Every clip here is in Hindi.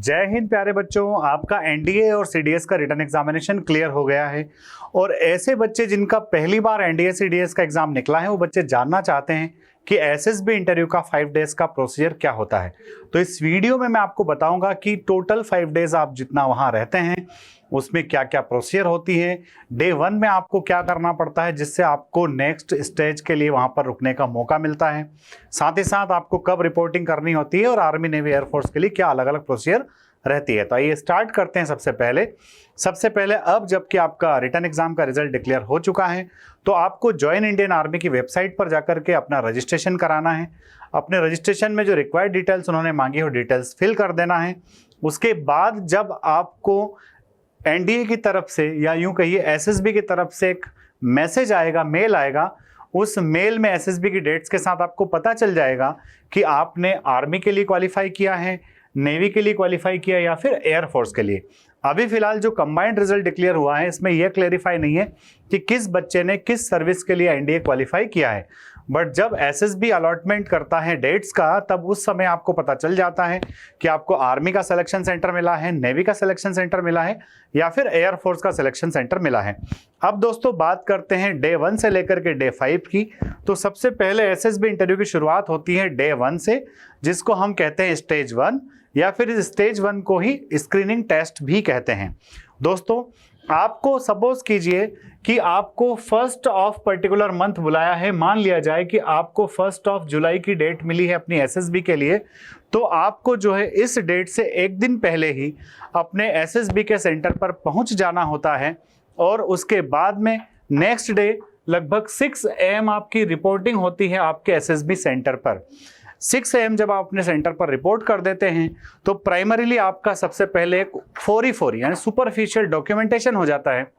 जय हिंद प्यारे बच्चों, आपका एनडीए और सीडीएस का रिटन एग्जामिनेशन क्लियर हो गया है। और ऐसे बच्चे जिनका पहली बार एनडीए सीडीएस का एग्जाम निकला है वो बच्चे जानना चाहते हैं कि एसएसबी इंटरव्यू का 5 डेज का प्रोसीजर क्या होता है। तो इस वीडियो में मैं आपको बताऊंगा कि टोटल 5 डेज आप जितना वहां रहते हैं उसमें क्या क्या प्रोसीजर होती है, डे 1 में आपको क्या करना पड़ता है जिससे आपको नेक्स्ट स्टेज के लिए वहां पर रुकने का मौका मिलता है, साथ ही साथ आपको कब रिपोर्टिंग करनी होती है और आर्मी नेवी एयरफोर्स के लिए क्या अलग अलग प्रोसीजर रहती है। तो आइए स्टार्ट करते हैं। सबसे पहले अब जबकि आपका रिटन एग्जाम का रिजल्ट डिक्लेयर हो चुका है तो आपको ज्वाइन इंडियन आर्मी की वेबसाइट पर जाकर के अपना रजिस्ट्रेशन कराना है। अपने रजिस्ट्रेशन में जो रिक्वायर्ड डिटेल्स उन्होंने मांगी हो डिटेल्स फिल कर देना है। उसके बाद जब आपको एनडीए की तरफ से या यूं कहिए एसएसबी की तरफ से एक मैसेज आएगा, मेल आएगा, उस मेल में एसएसबी की डेट्स के साथ आपको पता चल जाएगा कि आपने आर्मी के लिए क्वालिफाई किया है, नेवी के लिए क्वालिफाई किया या फिर एयरफोर्स के लिए। अभी फिलहाल जो कंबाइंड रिजल्ट डिक्लेयर हुआ है इसमें यह क्लेरिफाई नहीं है कि किस बच्चे ने किस सर्विस के लिए एनडीए क्वालिफाई किया है, बट जब एसएसबी अलॉटमेंट करता है डेट्स का तब उस समय आपको पता चल जाता है कि आपको आर्मी का सिलेक्शन सेंटर मिला है, नेवी का सिलेक्शन सेंटर मिला है या फिर एयरफोर्स का सिलेक्शन सेंटर मिला है। अब दोस्तों बात करते हैं डे 1 से लेकर के डे 5 की। तो सबसे पहले एसएसबी इंटरव्यू की शुरुआत होती है डे 1 से, जिसको हम कहते हैं स्टेज 1 या फिर इस स्टेज 1 को ही स्क्रीनिंग टेस्ट भी कहते हैं। दोस्तों आपको सपोज कीजिए कि आपको 1 ऑफ पर्टिकुलर मंथ बुलाया है, मान लिया जाए कि आपको 1 ऑफ जुलाई की डेट मिली है अपनी एसएसबी के लिए, तो आपको जो है इस डेट से एक दिन पहले ही अपने एसएसबी के सेंटर पर पहुंच जाना होता है और उसके बाद में नेक्स्ट डे लगभग 6 AM आपकी रिपोर्टिंग होती है आपके एसएसबी सेंटर पर। 6 AM जब आप अपने सेंटर पर रिपोर्ट कर देते हैं तो प्राइमरीली आपका सबसे पहले एक 4E यानी सुपरफिशियल डॉक्यूमेंटेशन हो जाता है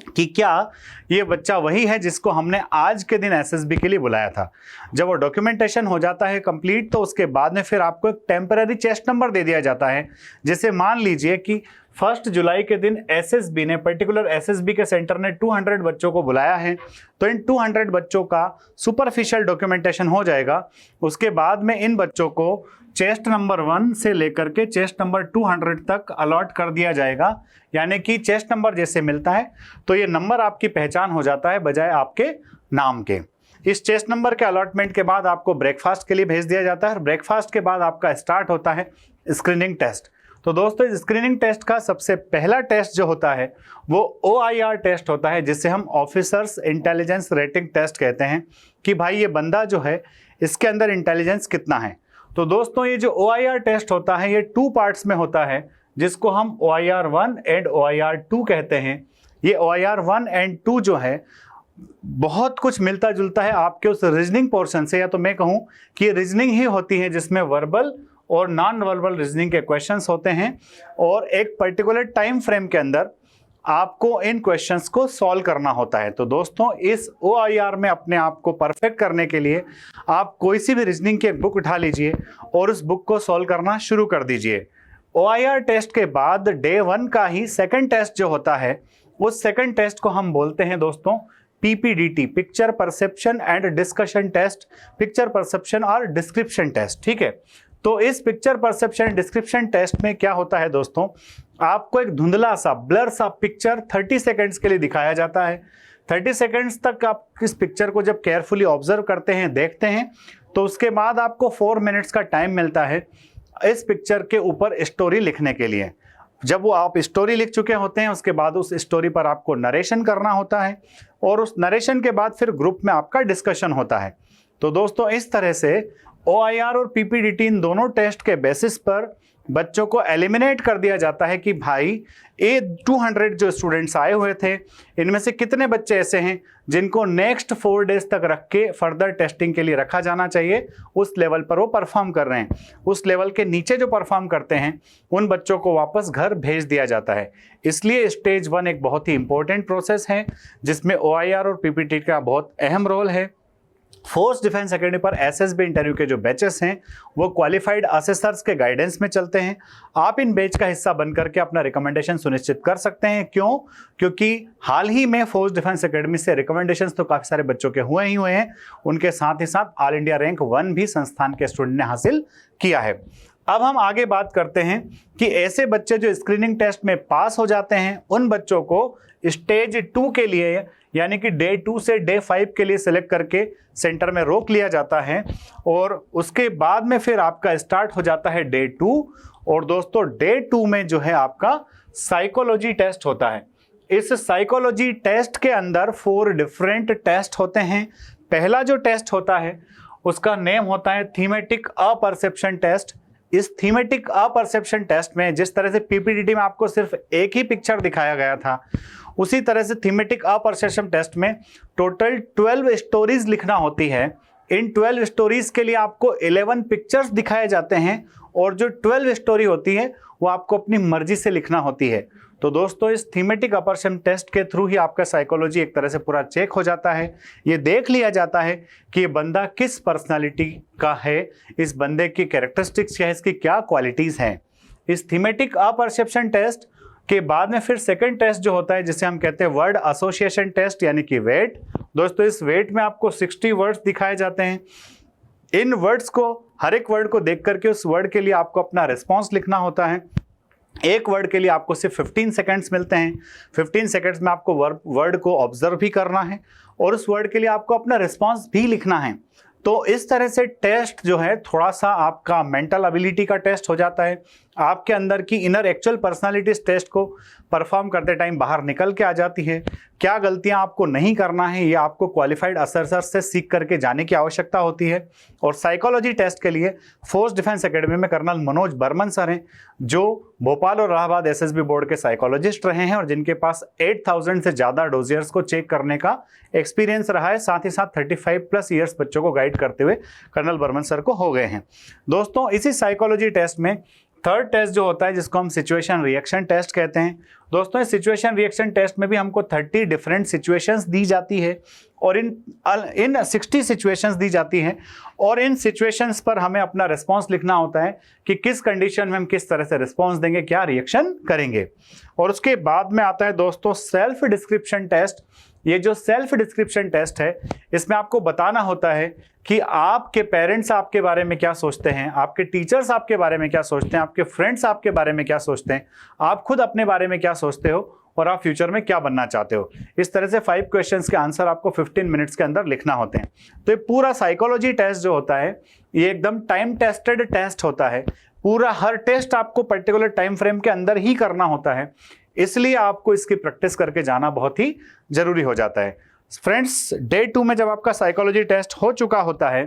कि क्या ये बच्चा वही है जिसको हमने आज के दिन एसएसबी के लिए बुलाया था। जब वो डॉक्यूमेंटेशन हो जाता है कंप्लीट तो उसके बाद में फिर आपको एक टेम्पररी चेस्ट नंबर दे दिया जाता है, जैसे मान लीजिए कि 1 जुलाई के दिन एसएसबी ने पर्टिकुलर एसएसबी के सेंटर ने 200 बच्चों को बुलाया है, तो इन 200 बच्चों का सुपरफिशियल डॉक्यूमेंटेशन हो जाएगा। उसके बाद में इन बच्चों को चेस्ट नंबर 1 से लेकर के चेस्ट नंबर 200 तक अलॉट कर दिया जाएगा, यानी कि चेस्ट नंबर जैसे मिलता है तो ये नंबर आपकी पहचान हो जाता है बजाय आपके नाम के। इस चेस्ट नंबर के अलॉटमेंट के बाद आपको ब्रेकफास्ट के लिए भेज दिया जाता है और ब्रेकफास्ट के बाद आपका स्टार्ट होता है स्क्रीनिंग टेस्ट। तो दोस्तों इस स्क्रीनिंग टेस्ट का सबसे पहला टेस्ट जो होता है वो OIR टेस्ट होता है, जिसे हम ऑफिसर्स इंटेलिजेंस रेटिंग टेस्ट कहते हैं कि भाई ये बंदा जो है इसके अंदर इंटेलिजेंस कितना है। तो दोस्तों ये जो OIR टेस्ट होता है ये 2 पार्ट्स में होता है, जिसको हम OIR 1 एंड OIR 2 कहते हैं। ये OIR 1 एंड 2 जो है बहुत कुछ मिलता जुलता है आपके उस रीजनिंग पोर्शन से, या तो मैं कहूँ कि ये रीजनिंग ही होती है जिसमें वर्बल और नॉन वर्बल रीजनिंग के क्वेश्चंस होते हैं और एक पर्टिकुलर टाइम फ्रेम के अंदर आपको इन क्वेश्चंस को सॉल्व करना होता है। तो दोस्तों इस OIR में अपने आप को परफेक्ट करने के लिए आप कोई सी भी रीजनिंग की एक बुक उठा लीजिए और उस बुक को सॉल्व करना शुरू कर दीजिए। OIR टेस्ट के बाद डे 1 का ही सेकंड टेस्ट जो होता है उस सेकंड टेस्ट को हम बोलते हैं दोस्तों PPDT, picture perception and discussion test, picture perception और डिस्क्रिप्शन टेस्ट। ठीक है, तो इस पिक्चर परसेप्शन डिस्क्रिप्शन टेस्ट में क्या होता है दोस्तों, आपको एक धुंधला सा ब्लर सा पिक्चर 30 सेकंड्स के लिए दिखाया जाता है। 30 सेकंड्स तक आप इस पिक्चर को जब केयरफुली ऑब्जर्व करते हैं, देखते हैं, तो उसके बाद आपको 4 मिनट्स का टाइम मिलता है इस पिक्चर के ऊपर स्टोरी लिखने के लिए। जब वो आप स्टोरी लिख चुके होते हैं उसके बाद उस स्टोरी पर आपको नरेशन करना होता है और उस नरेशन के बाद फिर ग्रुप में आपका डिस्कशन होता है। तो दोस्तों इस तरह से OIR और PPDT इन दोनों टेस्ट के बेसिस पर बच्चों को एलिमिनेट कर दिया जाता है कि भाई ये 200 जो स्टूडेंट्स आए हुए थे इनमें से कितने बच्चे ऐसे हैं जिनको नेक्स्ट 4 डेज तक रख के फर्दर टेस्टिंग के लिए रखा जाना चाहिए, उस लेवल पर वो परफॉर्म कर रहे हैं। उस लेवल के नीचे जो परफॉर्म करते हैं उन बच्चों को वापस घर भेज दिया जाता है। इसलिए स्टेज 1 एक बहुत ही इंपॉर्टेंट प्रोसेस है जिसमें OIR और PPDT का बहुत अहम रोल है। फोर्स डिफेंस एकेडमी पर एसएसबी इंटरव्यू के जो बैचेस हैं वो क्वालिफाइड असेसर्स के गाइडेंस में चलते हैं। आप इन बैच का हिस्सा बनकर के अपना रिकमेंडेशन सुनिश्चित कर सकते हैं। क्यों? क्योंकि हाल ही में फोर्स डिफेंस एकेडमी से रिकमेंडेशंस तो काफी सारे बच्चों के हुए हैं, उनके साथ ही साथ ऑल इंडिया रैंक 1 भी संस्थान के स्टूडेंट ने हासिल किया है। अब हम आगे बात करते हैं कि ऐसे बच्चे जो स्क्रीनिंग टेस्ट में पास हो जाते हैं उन बच्चों को स्टेज 2 के लिए यानी कि डे 2 से डे 5 के लिए सिलेक्ट करके सेंटर में रोक लिया जाता है और उसके बाद में फिर आपका स्टार्ट हो जाता है डे 2। और दोस्तों डे 2 में जो है आपका साइकोलॉजी टेस्ट होता है। इस साइकोलॉजी टेस्ट के अंदर 4 डिफरेंट टेस्ट होते हैं। पहला जो टेस्ट होता है उसका नेम होता है थीमेटिक अपरसेप्शन टेस्ट। इस थीमेटिक अपरसेप्शन टेस्ट में जिस तरह से पीपीटीटी में आपको सिर्फ एक ही पिक्चर दिखाया गया था, उसी तरह से थीमेटिक अपरसेप्शन टेस्ट में टोटल 12 स्टोरीज लिखना होती है। इन 12 स्टोरीज के लिए आपको 11 पिक्चर्स दिखाए जाते हैं और जो 12 स्टोरी होती है वो आपको अपनी मर्जी से लिखना होती है। तो दोस्तों इस थीमेटिक अपरसेप्शन टेस्ट के थ्रू ही आपका साइकोलॉजी एक तरह से पूरा चेक हो जाता है। ये देख लिया जाता है कि ये बंदा किस पर्सनालिटी का है, इस बंदे की कैरेक्टरिस्टिक्स क्या है, इसकी क्या क्वालिटीज हैं। इस थीमेटिक अपरसेप्शन टेस्ट के बाद में फिर सेकंड टेस्ट जो होता है जिसे हम कहते हैं वर्ड एसोसिएशन टेस्ट यानी कि वेट। दोस्तों इस वेट में आपको 60 वर्ड्स दिखाए जाते हैं। इन वर्ड्स को, हर एक वर्ड को देख करके उस वर्ड के लिए आपको अपना रिस्पॉन्स लिखना होता है। एक वर्ड के लिए आपको सिर्फ 15 सेकंड्स मिलते हैं। 15 सेकंड्स में आपको वर्ड को ऑब्जर्व भी करना है और उस वर्ड के लिए आपको अपना रिस्पॉन्स भी लिखना है। तो इस तरह से टेस्ट जो है थोड़ा सा आपका मेंटल एबिलिटी का टेस्ट हो जाता है। आपके अंदर की इनर एक्चुअल पर्सनालिटी इस टेस्ट को परफॉर्म करते टाइम बाहर निकल के आ जाती है। क्या गलतियां आपको नहीं करना है ये आपको क्वालिफाइड असेसर से सीख करके जाने की आवश्यकता होती है। और साइकोलॉजी टेस्ट के लिए फोर्स डिफेंस एकेडमी में कर्नल मनोज बर्मन सर हैं, जो भोपाल और इलाहाबाद एसएसबी बोर्ड के साइकोलॉजिस्ट रहे हैं और जिनके पास 8000 से ज़्यादा डोजियर्स को चेक करने का एक्सपीरियंस रहा है। साथ ही साथ 35+ ईयर्स बच्चों को गाइड करते हुए कर्नल बर्मन सर को हो गए हैं। दोस्तों इसी साइकोलॉजी टेस्ट में थर्ड टेस्ट जो होता है जिसको हम सिचुएशन रिएक्शन टेस्ट कहते हैं। दोस्तों इस सिचुएशन रिएक्शन टेस्ट में भी हमको 30 डिफरेंट सिचुएशंस दी जाती है और इन 60 सिचुएशंस दी जाती हैं और इन सिचुएशंस पर हमें अपना रिस्पांस लिखना होता है कि किस कंडीशन में हम किस तरह से रिस्पांस देंगे, क्या रिएक्शन करेंगे। और उसके बाद में आता है दोस्तों सेल्फ डिस्क्रिप्शन टेस्ट। ये जो सेल्फ डिस्क्रिप्शन टेस्ट है इसमें आपको बताना होता है कि आपके पेरेंट्स आपके बारे में क्या सोचते हैं, आपके टीचर्स आपके बारे में क्या सोचते हैं, आपके फ्रेंड्स आपके बारे में क्या सोचते हैं, आप खुद अपने बारे में क्या सोचते हो और आप फ्यूचर में क्या बनना चाहते हो। इस तरह से 5 क्वेश्चंस के आंसर आपको 15 मिनट्स के अंदर लिखना होते हैं। तो ये पूरा साइकोलॉजी टेस्ट जो होता है ये एकदम टाइम टेस्टेड टेस्ट होता है। पूरा हर टेस्ट आपको पर्टिकुलर टाइम फ्रेम के अंदर ही करना होता है, इसलिए आपको इसकी प्रैक्टिस करके जाना बहुत ही जरूरी हो जाता है। फ्रेंड्स डे 2 में जब आपका साइकोलॉजी टेस्ट हो चुका होता है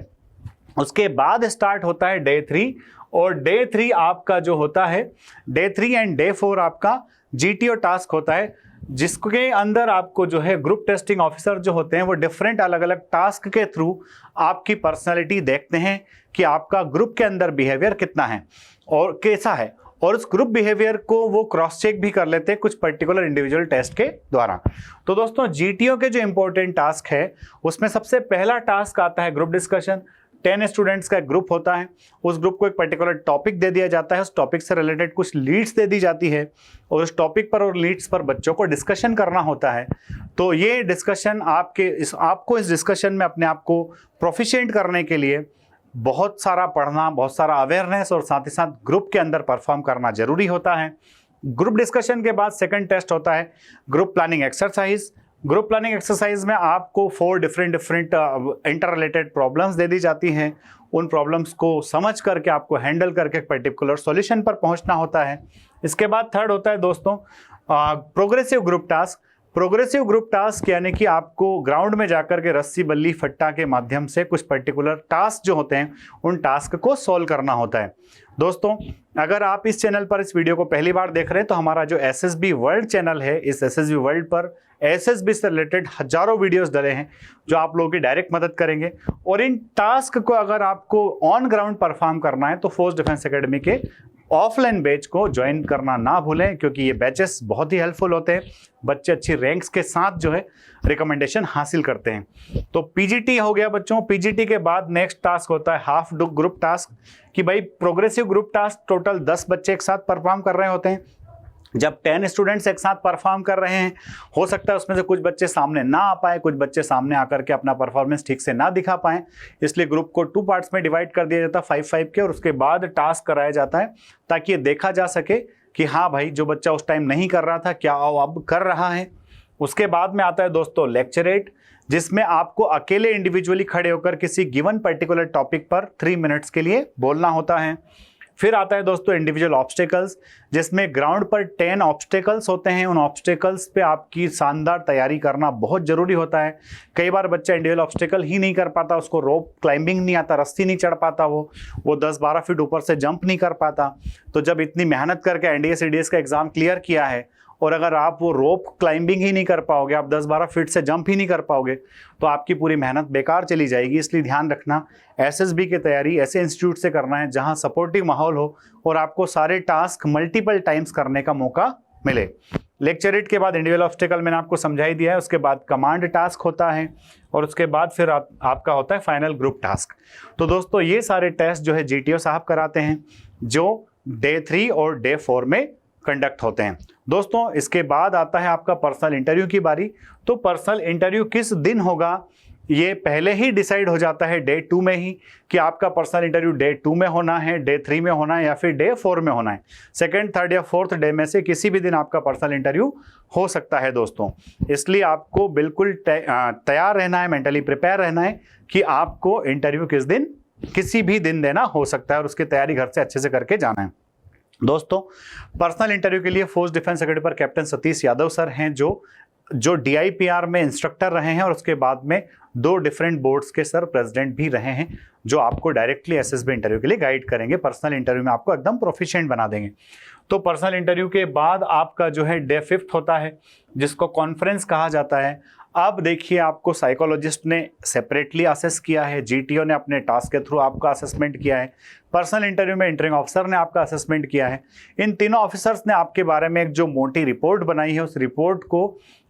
उसके बाद स्टार्ट होता है डे 3 और डे 3 आपका जो होता है डे 3 एंड डे 4 आपका जीटीओ टास्क होता है, जिसके अंदर आपको जो है ग्रुप टेस्टिंग ऑफिसर जो होते हैं वो डिफरेंट अलग अलग टास्क के थ्रू आपकी पर्सनैलिटी देखते हैं कि आपका ग्रुप के अंदर बिहेवियर कितना है और कैसा है, और उस ग्रुप बिहेवियर को वो क्रॉस चेक भी कर लेते हैं कुछ पर्टिकुलर इंडिविजुअल टेस्ट के द्वारा। तो दोस्तों जीटीओ के जो इंपॉर्टेंट टास्क है उसमें सबसे पहला टास्क आता है ग्रुप डिस्कशन। 10 स्टूडेंट्स का एक ग्रुप होता है, उस ग्रुप को एक पर्टिकुलर टॉपिक दे दिया जाता है, उस टॉपिक से रिलेटेड कुछ लीड्स दे दी जाती है और उस टॉपिक पर और लीड्स पर बच्चों को डिस्कशन करना होता है। तो ये डिस्कशन आपको इस डिस्कशन में अपने आप को प्रोफिशिएंट करने के लिए बहुत सारा पढ़ना, बहुत सारा अवेयरनेस और साथ ही साथ ग्रुप के अंदर परफॉर्म करना जरूरी होता है। ग्रुप डिस्कशन के बाद सेकंड टेस्ट होता है group planning exercise. Group planning exercise में आपको 4 डिफरेंट इंटर रिलेटेड प्रॉब्लम्स दे दी जाती हैं। उन प्रॉब्लम्स को समझ करके आपको हैंडल करके पर्टिकुलर सॉल्यूशन पर पहुंचना होता है। इसके बाद थर्ड होता है दोस्तों progressive group task. Progressive group task यानी कि आपको ग्राउंड में जाकर के रस्सी बल्ली फट्टा के माध्यम से कुछ पर्टिकुलर टास्क जो होते हैं उन टास्क को सॉल्व करना होता है। दोस्तों अगर आप इस चैनल पर इस वीडियो को पहली बार देख रहे हैं तो हमारा जो एसएसबी वर्ल्ड चैनल है, इस एसएसबी वर्ल्ड पर एसएसबी से रिलेटेड हजारों वीडियोस डले हैं जो आप लोगों की डायरेक्ट मदद करेंगे। और इन टास्क को अगर आपको ऑन ग्राउंड परफॉर्म करना है तो फोर्स डिफेंस एकेडमी के ऑफलाइन बैच को ज्वाइन करना ना भूलें, क्योंकि ये बैचेस बहुत ही हेल्पफुल होते हैं। बच्चे अच्छी रैंक्स के साथ जो है रिकमेंडेशन हासिल करते हैं। तो पीजीटी हो गया बच्चों। पीजीटी के बाद नेक्स्ट टास्क होता है हाफ ग्रुप टास्क, कि भाई प्रोग्रेसिव ग्रुप टास्क टोटल 10 बच्चे एक साथ परफॉर्म कर रहे होते हैं। जब 10 स्टूडेंट्स एक साथ परफॉर्म कर रहे हैं, हो सकता है उसमें से कुछ बच्चे सामने ना आ पाए, कुछ बच्चे सामने आकर के अपना परफॉर्मेंस ठीक से ना दिखा पाए, इसलिए ग्रुप को 2 पार्ट्स में डिवाइड कर दिया जाता है 5-5 के, और उसके बाद टास्क कराया जाता है ताकि ये देखा जा सके कि हाँ भाई जो बच्चा उस टाइम नहीं कर रहा था क्या वो अब कर रहा है। उसके बाद में आता है दोस्तों लेक्चरेट, जिसमें आपको अकेले इंडिविजुअली खड़े होकर किसी गिवन पर्टिकुलर टॉपिक पर 3 मिनट्स के लिए बोलना होता है। फिर आता है दोस्तों इंडिविजुअल ऑब्स्टेकल्स, जिसमें ग्राउंड पर 10 ऑब्स्टेकल्स होते हैं। उन ऑब्स्टेकल्स पे आपकी शानदार तैयारी करना बहुत ज़रूरी होता है। कई बार बच्चा इंडिविजुअल ऑब्स्टेकल ही नहीं कर पाता, उसको रोप क्लाइंबिंग नहीं आता, रस्सी नहीं चढ़ पाता, वो 10-12 फीट ऊपर से जंप नहीं कर पाता। तो जब इतनी मेहनत करके एनडीए सीडीएस का एग्जाम क्लियर किया है और अगर आप वो रोप क्लाइंबिंग ही नहीं कर पाओगे, आप 10-12 फीट से जंप ही नहीं कर पाओगे, तो आपकी पूरी मेहनत बेकार चली जाएगी। इसलिए ध्यान रखना, एसएसबी की तैयारी ऐसे इंस्टीट्यूट से करना है जहां सपोर्टिव माहौल हो और आपको सारे टास्क मल्टीपल टाइम्स करने का मौका मिले। लेक्चरेट के बाद इंडिविजुअल ऑब्स्टेकल मैंने आपको समझा ही दिया है, उसके बाद कमांड टास्क होता है और उसके बाद फिर आपका होता है फाइनल ग्रुप टास्क। तो दोस्तों ये सारे टेस्ट जो है जीटीओ साहब कराते हैं, जो डे 3 और डे 4 में कंडक्ट होते हैं। दोस्तों इसके बाद आता है आपका पर्सनल इंटरव्यू की बारी। तो पर्सनल इंटरव्यू किस दिन होगा ये पहले ही डिसाइड हो जाता है डे 2 में ही, कि आपका पर्सनल इंटरव्यू डे 2 में होना है, डे 3 में होना है या फिर डे 4 में होना है। 2nd, 3rd या 4th डे में से किसी भी दिन आपका पर्सनल इंटरव्यू हो सकता है दोस्तों। इसलिए आपको बिल्कुल तैयार रहना है, मेंटली प्रिपेयर रहना है कि आपको इंटरव्यू किस दिन, किसी भी दिन देना हो सकता है और उसकी तैयारी घर से अच्छे से करके जाना है। दोस्तों पर्सनल इंटरव्यू के लिए फोर्स डिफेंस एकेडमी पर कैप्टन सतीश यादव सर हैं, जो डीआईपीआर में इंस्ट्रक्टर रहे हैं और उसके बाद में 2 डिफरेंट बोर्ड्स के सर प्रेसिडेंट भी रहे हैं, जो आपको डायरेक्टली एसएसबी इंटरव्यू के लिए गाइड करेंगे। पर्सनल इंटरव्यू में आपको एकदम प्रोफिशिएंट बना देंगे। तो पर्सनल इंटरव्यू के बाद आपका जो है डे 5 होता है, जिसको कॉन्फ्रेंस कहा जाता है। अब देखिए, आपको साइकोलॉजिस्ट ने सेपरेटली असेस किया है, जीटीओ ने अपने टास्क के थ्रू आपका असेसमेंट किया है, पर्सनल इंटरव्यू में इंटरव्यू ऑफिसर ने आपका असेसमेंट किया है। इन तीनों ऑफिसर्स ने आपके बारे में एक जो मोटी रिपोर्ट बनाई है, उस रिपोर्ट को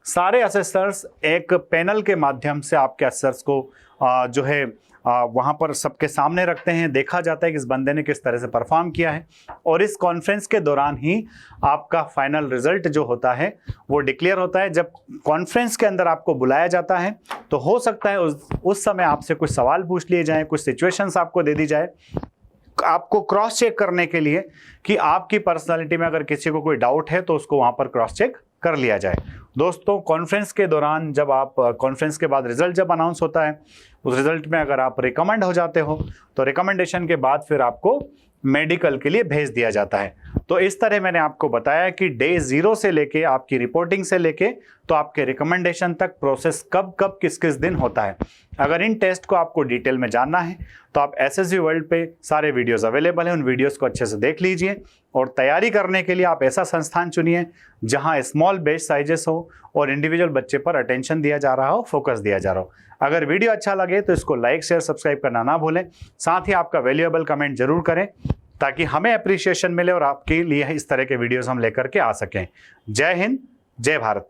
सारे असेसर्स एक पैनल के माध्यम से आपके असेसर्स को जो है वहाँ पर सबके सामने रखते हैं। देखा जाता है कि इस बंदे ने किस तरह से परफॉर्म किया है और इस कॉन्फ्रेंस के दौरान ही आपका फाइनल रिजल्ट जो होता है वो डिक्लेयर होता है। जब कॉन्फ्रेंस के अंदर आपको बुलाया जाता है तो हो सकता है उस समय आपसे कुछ सवाल पूछ लिए जाएं, कुछ सिचुएशंस आपको दे दी जाए, आपको क्रॉस चेक करने के लिए कि आपकी पर्सनालिटी में अगर किसी को कोई डाउट है तो उसको वहाँ पर क्रॉस चेक कर लिया जाए। दोस्तों कॉन्फ्रेंस के दौरान जब आप कॉन्फ्रेंस के बाद रिजल्ट जब अनाउंस होता है, उस रिजल्ट में अगर आप रिकमेंड हो जाते हो तो रिकमेंडेशन के बाद फिर आपको मेडिकल के लिए भेज दिया जाता है। तो इस तरह मैंने आपको बताया कि डे 0 से लेके आपकी रिपोर्टिंग से लेके तो आपके रिकमेंडेशन तक प्रोसेस कब कब किस किस दिन होता है। अगर इन टेस्ट को आपको डिटेल में जानना है तो आप एसएसबी वर्ल्ड पे सारे वीडियोस अवेलेबल हैं, उन वीडियोस को अच्छे से देख लीजिए और तैयारी करने के लिए आप ऐसा संस्थान चुनिए जहां स्मॉल बैच साइजेस हो और इंडिविजुअल बच्चे पर अटेंशन दिया जा रहा हो, फोकस दिया जा रहा हो। अगर वीडियो अच्छा लगे तो इसको लाइक शेयर सब्सक्राइब करना ना भूलें, साथ ही आपका वैल्यूएबल कमेंट जरूर करें ताकि हमें अप्रिसिएशन मिले और आपके लिए इस तरह के वीडियोस हम लेकर के आ सकें। जय हिंद, जय भारत।